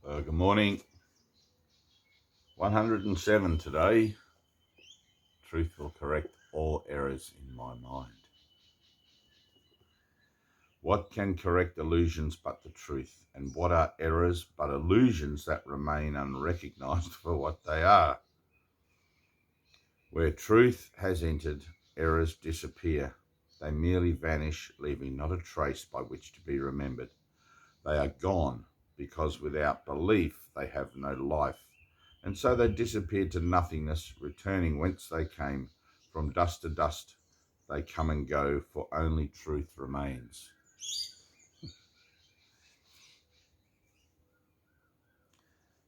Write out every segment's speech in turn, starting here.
Good morning. 107 today. Truth will correct all errors in my mind. What can correct illusions but the truth? And what are errors but illusions that remain unrecognized for what they are? Where truth has entered, errors disappear. They merely vanish, leaving not a trace by which to be remembered. They are gone because without belief they have no life. And so they disappear to nothingness, returning whence they came. From dust to dust they come and go, for only truth remains.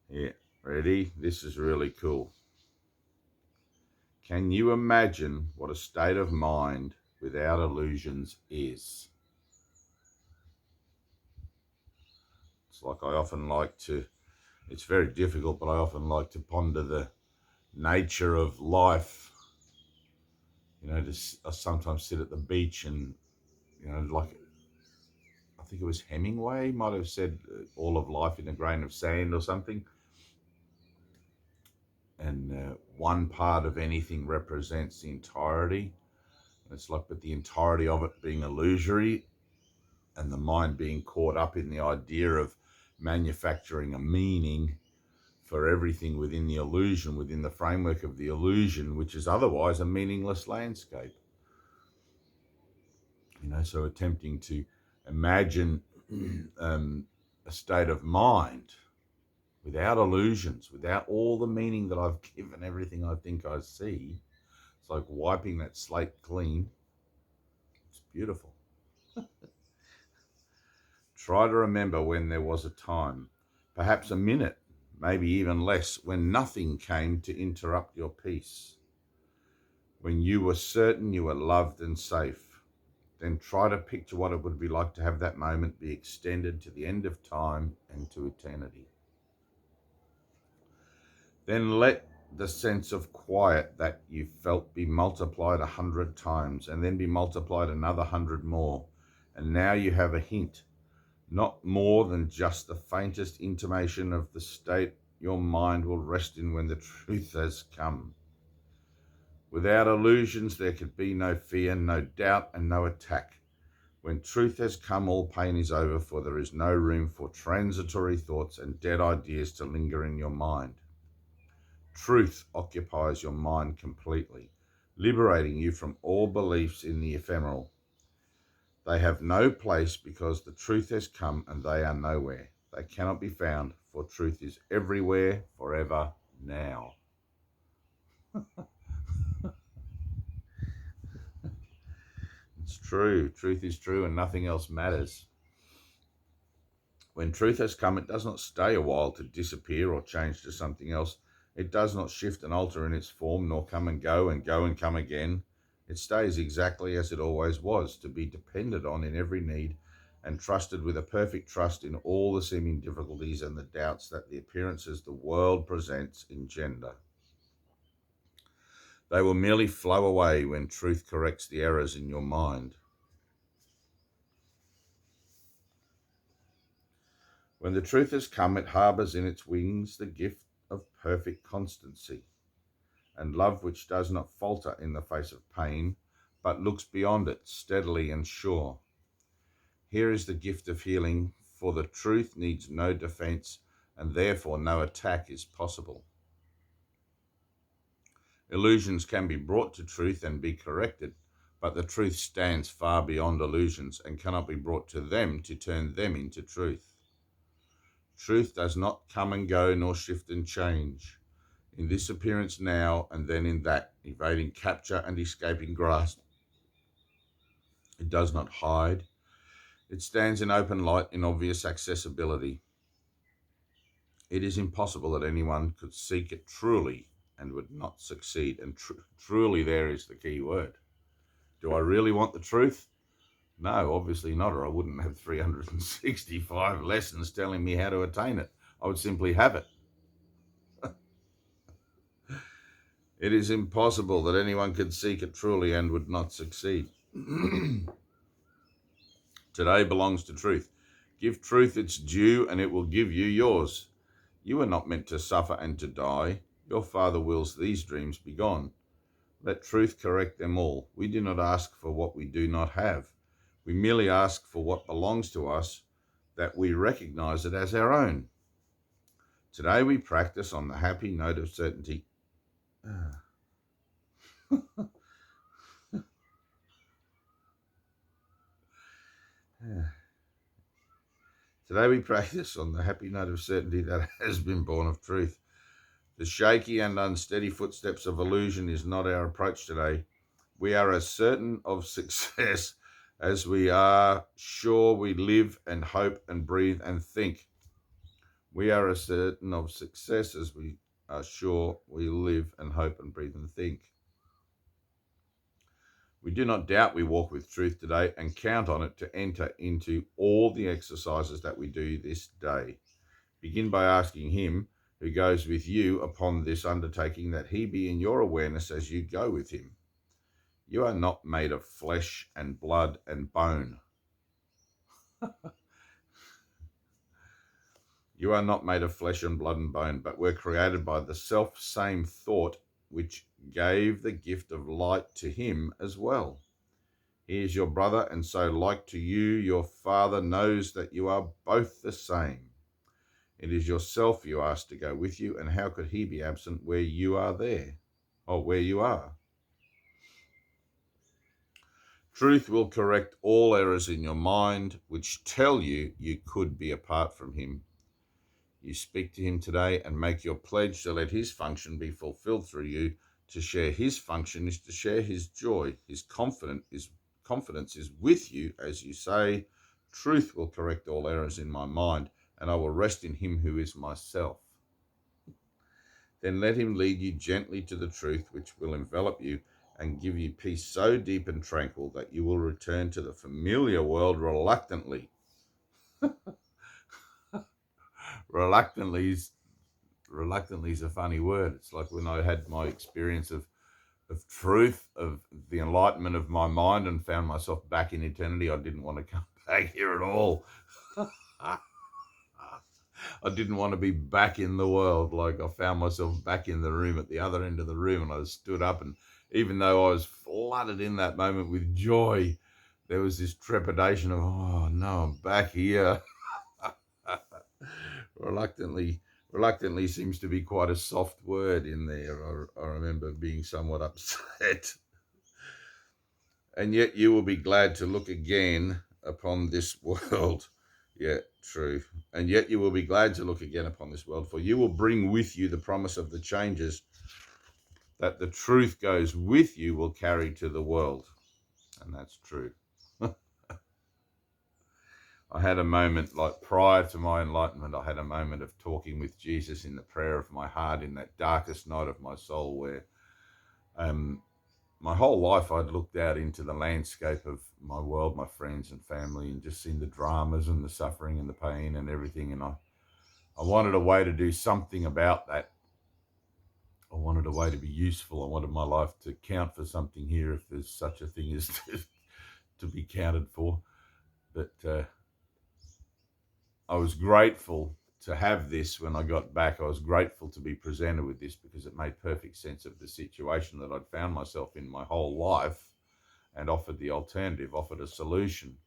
Yeah, ready? This is really cool. Can you imagine what a state of mind without illusions is? It's like I often like to, it's very difficult, but I often like to ponder the nature of life. I sometimes sit at the beach and, like I think it was Hemingway might have said all of life in a grain of sand or something. And one part of anything represents the entirety. It's like, but the entirety of it being illusory and the mind being caught up in the idea of manufacturing a meaning for everything within the illusion, within the framework of the illusion, which is otherwise a meaningless landscape. So attempting to imagine a state of mind without illusions, without all the meaning that I've given everything I think I see. It's like wiping that slate clean. It's beautiful. Try to remember when there was a time, perhaps a minute, maybe even less, when nothing came to interrupt your peace, when you were certain you were loved and safe. Then try to picture what it would be like to have that moment be extended to the end of time and to eternity. Then let the sense of quiet that you felt be multiplied 100 times and then be multiplied another 100 more. And now you have a hint, not more than just the faintest intimation of the state your mind will rest in when the truth has come. Without illusions, there could be no fear, no doubt, and no attack. When truth has come, all pain is over, for there is no room for transitory thoughts and dead ideas to linger in your mind. Truth occupies your mind completely, liberating you from all beliefs in the ephemeral. They have no place because the truth has come and they are nowhere. They cannot be found, for truth is everywhere, forever, now. It's true. Truth is true and nothing else matters. When truth has come, it does not stay a while to disappear or change to something else. It does not shift and alter in its form, nor come and go and come again. It stays exactly as it always was, to be depended on in every need and trusted with a perfect trust in all the seeming difficulties and the doubts that the appearances the world presents engender. They will merely flow away when truth corrects the errors in your mind. When the truth has come, it harbours in its wings the gift of perfect constancy and love which does not falter in the face of pain, but looks beyond it steadily and sure. Here is the gift of healing, for the truth needs no defence, and therefore no attack is possible. Illusions can be brought to truth and be corrected, but the truth stands far beyond illusions and cannot be brought to them to turn them into truth. Truth does not come and go, nor shift and change. In this appearance now and then in that, evading capture and escaping grasp. It does not hide. It stands in open light, in obvious accessibility. It is impossible that anyone could seek it truly and would not succeed. And truly there is the key word. Do I really want the truth? No, obviously not, or I wouldn't have 365 lessons telling me how to attain it. I would simply have it. It is impossible that anyone could seek it truly and would not succeed. Today belongs to truth. Give truth its due and it will give you yours. You are not meant to suffer and to die. Your Father wills these dreams be gone. Let truth correct them all. We do not ask for what we do not have. We merely ask for what belongs to us, that we recognize it as our own. Today we practice on the happy note of certainty. Today we practice on the happy note of certainty that has been born of truth. The shaky and unsteady footsteps of illusion is not our approach today. We are as certain of success as we are sure we live and hope and breathe and think. We are as certain of success as we are sure we live and hope and breathe and think. We do not doubt we walk with truth today and count on it to enter into all the exercises that we do this day. Begin by asking him, who goes with you upon this undertaking, that he be in your awareness as you go with him. You are not made of flesh and blood and bone. You are not made of flesh and blood and bone, but were created by the self-same thought which gave the gift of light to him as well. He is your brother, and so like to you, your Father knows that you are both the same. It is yourself you ask to go with you, and how could he be absent where you are there, or where you are? Truth will correct all errors in your mind, which tell you you could be apart from him. You speak to him today and make your pledge to let his function be fulfilled through you. To share his function is to share his joy. His confidence is with you as you say, truth will correct all errors in my mind, and I will rest in him who is myself. Then let him lead you gently to the truth, which will envelop you and give you peace so deep and tranquil that you will return to the familiar world reluctantly. Reluctantly is a funny word. It's like when I had my experience of truth, of the enlightenment of my mind, and found myself back in eternity. I didn't want to come back here at all. I didn't want to be back in the world. Like, I found myself back in the room at the other end of the room, and I stood up, and even though I was flooded in that moment with joy, there was this trepidation of, oh no, I'm back here. Reluctantly seems to be quite a soft word in there. I remember being somewhat upset. And yet you will be glad to look again upon this world. Yeah, true. And yet you will be glad to look again upon this world, for you will bring with you the promise of the changes that the truth goes with you will carry to the world. And that's true. I had a moment, like prior to my enlightenment, I had a moment of talking with Jesus in the prayer of my heart in that darkest night of my soul, where my whole life I'd looked out into the landscape of my world, my friends and family, and just seen the dramas and the suffering and the pain and everything. And I wanted a way to do something about that. I wanted a way to be useful. I wanted my life to count for something here, if there's such a thing as to be counted for. But I was grateful to have this when I got back. I was grateful to be presented with this, because it made perfect sense of the situation that I'd found myself in my whole life, and offered the alternative, offered a solution.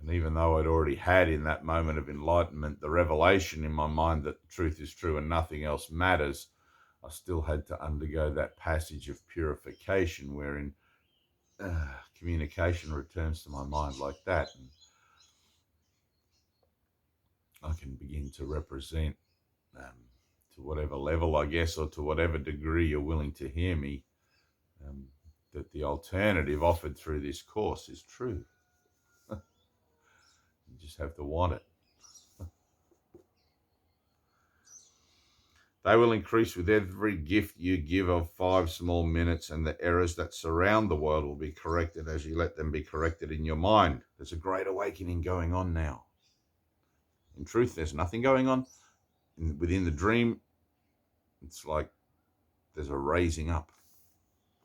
And even though I'd already had in that moment of enlightenment the revelation in my mind that the truth is true and nothing else matters, I still had to undergo that passage of purification wherein communication returns to my mind like that. And I can begin to represent, to whatever level, I guess, or to whatever degree you're willing to hear me, that the alternative offered through this course is true. You just have to want it. They will increase with every gift you give of 5 small minutes, and the errors that surround the world will be corrected as you let them be corrected in your mind. There's a great awakening going on now. In truth, there's nothing going on. Within the dream, it's like there's a raising up.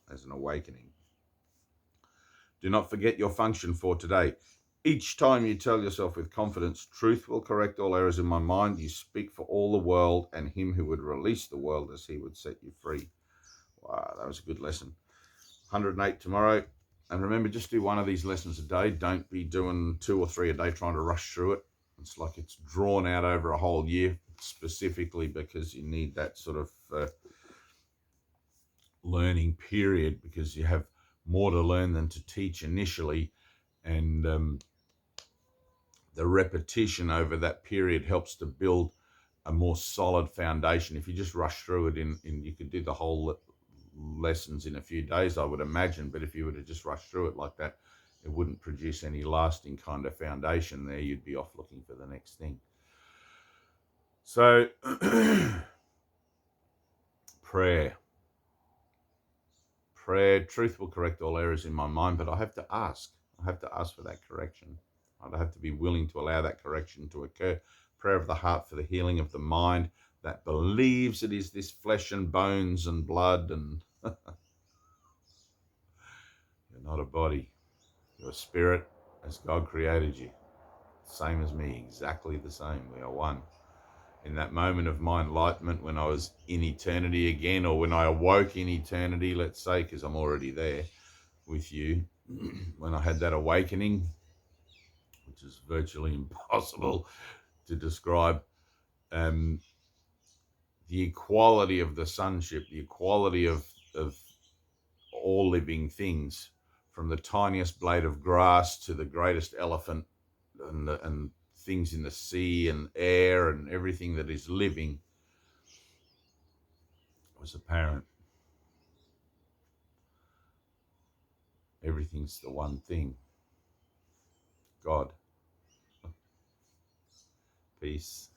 There's an awakening. Do not forget your function for today. Each time you tell yourself with confidence, truth will correct all errors in my mind, you speak for all the world and him who would release the world as he would set you free. Wow, that was a good lesson. 108 tomorrow. And remember, just do one of these lessons a day. Don't be doing 2 or 3 a day trying to rush through it. It's like it's drawn out over a whole year, specifically because you need that sort of learning period, because you have more to learn than to teach initially. And the repetition over that period helps to build a more solid foundation. If you just rush through it you could do the whole lessons in a few days, I would imagine. But if you were to just rush through it like that, it wouldn't produce any lasting kind of foundation there. You'd be off looking for the next thing. So prayer, truth will correct all errors in my mind, but I have to ask for that correction. I'd have to be willing to allow that correction to occur. Prayer of the heart for the healing of the mind that believes it is this flesh and bones and blood, and you're not a body. You're a spirit as God created you. Same as me, exactly the same. We are one. In that moment of my enlightenment, when I was in eternity again, or when I awoke in eternity, let's say, because I'm already there with you, when I had that awakening, which is virtually impossible to describe, the equality of the sonship, the equality of all living things, from the tiniest blade of grass to the greatest elephant, and things in the sea and air and everything that is living, was apparent. Everything's the one thing. God. Peace.